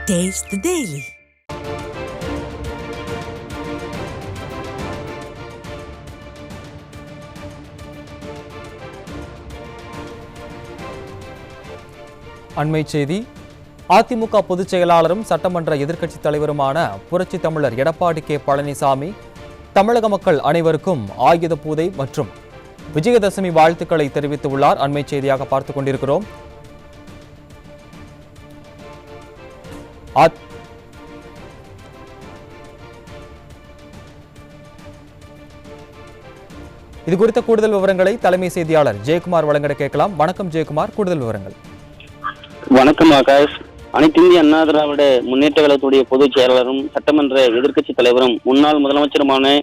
Taste the Daily. அண்மை செய்தி. அதிமுக பொதுச் செயலாளரும் சட்டமன்ற எதிர்க்கட்சித் தலைவருமான புரட்சித் தமிழர் எடப்பாடி கே பழனிசாமி தமிழக மக்கள் அனைவருக்கும் ஆயுத பூஜை மற்றும் விஜயதசமி வாழ்த்துக்களை தெரிவித்துள்ளார். அண்மை செய்தியாக பார்த்துக் கொண்டிருக்கிறோம். இது குறித்த கூடுதல் விவரங்களை தலைமை செய்தியாளர் ஜெயக்குமார் வழங்க கேட்கலாம். வணக்கம் ஜெயக்குமார், கூடுதல் விவரங்கள். வணக்கம் ஆகாஷ். அனைத்து இந்திய அண்ணா திராவிட முன்னேற்ற கழகத்துடைய பொதுச் செயலாளரும் சட்டமன்ற எதிர்க்கட்சி தலைவரும் முன்னாள் முதலமைச்சருமான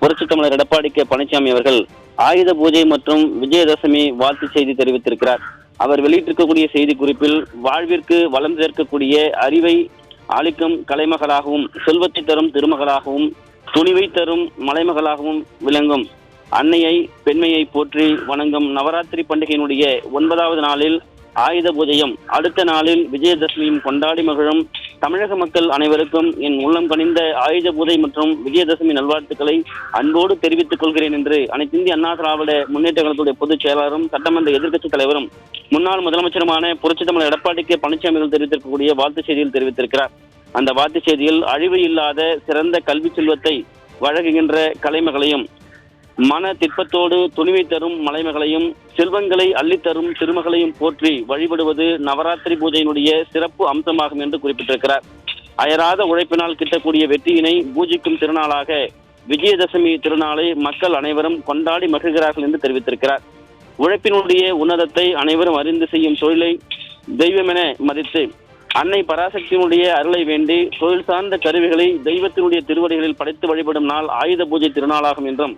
புரட்சித் தமிழர் எடப்பாடி கே பழனிசாமி அவர்கள் ஆயுத பூஜை மற்றும் விஜயதசமி வாழ்த்து செய்தி தெரிவித்திருக்கிறார். அவர் வெளியிட்டிருக்கக்கூடிய செய்தி குறிப்பில் வாழ்விற்கு வளம் சேர்க்கக்கூடிய அறிவை அளிக்கும் கலைமகளாகவும் செல்வத்தை தரும் திருமகளாகவும் துணிவை தரும் மலைமகளாகவும் விளங்கும் அன்னையை பெண்மையை போற்றி வணங்கும் நவராத்திரி பண்டிகையினுடைய 9வது நாளில் ஆயுத பூஜையும் அடுத்த நாளில் விஜயதசமியும் கொண்டாடி மகிழும் தமிழக மக்கள் அனைவருக்கும் என் உள்ளம் கனிந்த ஆயுத பூஜை மற்றும் விஜயதசமி நல்வாழ்த்துக்களை அன்போடு தெரிவித்துக் கொள்கிறேன் என்று அனைத்து இந்திய அண்ணா திராவிட முன்னேற்ற கழகத்துடைய பொதுச் செயலாளரும் சட்டமன்ற எதிர்க்கட்சித் தலைவரும் முன்னாள் முதலமைச்சருமான புரட்சித் தமிழர் எடப்பாடி கே பழனிசாமி தெரிவித்திருக்கக்கூடிய வாழ்த்து செய்தியில் தெரிவித்திருக்கிறார். அந்த வாழ்த்து செய்தியில் அழிவு இல்லாத சிறந்த கல்வி செல்வத்தை வழங்குகின்ற கலைமகளையும் மன திட்பத்தோடு துணிவை தரும் மலைமகளையும் செல்வங்களை அள்ளித்தரும் திருமகளையும் போற்றி வழிபடுவது நவராத்திரி பூஜையினுடைய சிறப்பு அம்சமாகும் என்று குறிப்பிட்டிருக்கிறார். அயராத உழைப்பினால் கிட்டக்கூடிய வெற்றியினை பூஜிக்கும் திருநாளாக விஜயதசமி திருநாளை மக்கள் அனைவரும் கொண்டாடி மகிழ்கிறார்கள் என்று தெரிவித்திருக்கிறார். உழைப்பினுடைய உன்னதத்தை அனைவரும் அறிந்து செய்யும் தொழிலை தெய்வமென மதித்து அன்னை பராசக்தியினுடைய அருளை வேண்டி தொழில் சார்ந்த கருவிகளை தெய்வத்தினுடைய திருவடிகளில் படைத்து வழிபடும் நாள் ஆயுத பூஜை திருநாளாகும் என்றும்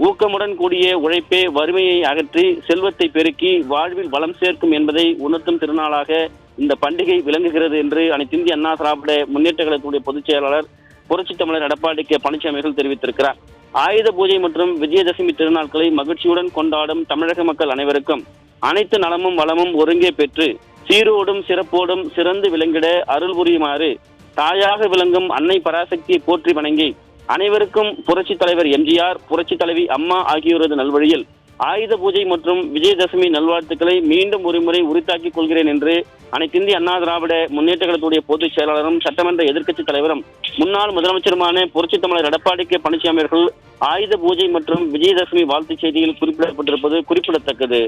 ஊக்கமுடன் கூடிய உழைப்பே வறுமையை அகற்றி செல்வத்தை பெருக்கி வாழ்வில் வளம் சேர்க்கும் என்பதை உணர்த்தும் திருநாளாக இந்த பண்டிகை விளங்குகிறது என்று அனைத்து இந்திய அண்ணா திராவிட முன்னேற்ற கழகத்துடைய பொதுச் செயலாளர் புரட்சித் தமிழர் எடப்பாடி கே பழனிசாமி அவர்கள் தெரிவித்திருக்கிறார். ஆயுத பூஜை மற்றும் விஜயதசமி திருநாட்களை மகிழ்ச்சியுடன் கொண்டாடும் தமிழக மக்கள் அனைவருக்கும் அனைத்து நலமும் வளமும் ஒருங்கே பெற்று சீரோடும் சிறப்போடும் சிறந்து விளங்கிட அருள் புரியுமாறு தாயாக விளங்கும் அன்னை பராசக்தியை போற்றி வணங்கி அனைவருக்கும் புரட்சி தலைவர் எம்ஜிஆர், புரட்சி தலைவி அம்மா ஆகியோரது நல்வழியில் ஆயுத பூஜை மற்றும் விஜயதசமி நல்வாழ்த்துக்களை மீண்டும் ஒருமுறை உரித்தாக்கிக் கொள்கிறேன் என்று அனைத்து இந்திய அண்ணா திராவிட முன்னேற்ற கழகத்துடைய பொதுச் செயலாளரும் சட்டமன்ற எதிர்க்கட்சித் தலைவரும் முன்னாள் முதலமைச்சருமான புரட்சி தமிழர் எடப்பாடி கே பழனிசாமி அவர்கள் ஆயுத பூஜை மற்றும் விஜயதசமி வாழ்த்து செய்தியில் குறிப்பிடப்பட்டிருப்பது குறிப்பிடத்தக்கது.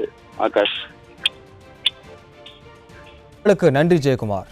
ஆகாஷ், நன்றி ஜெயக்குமார்.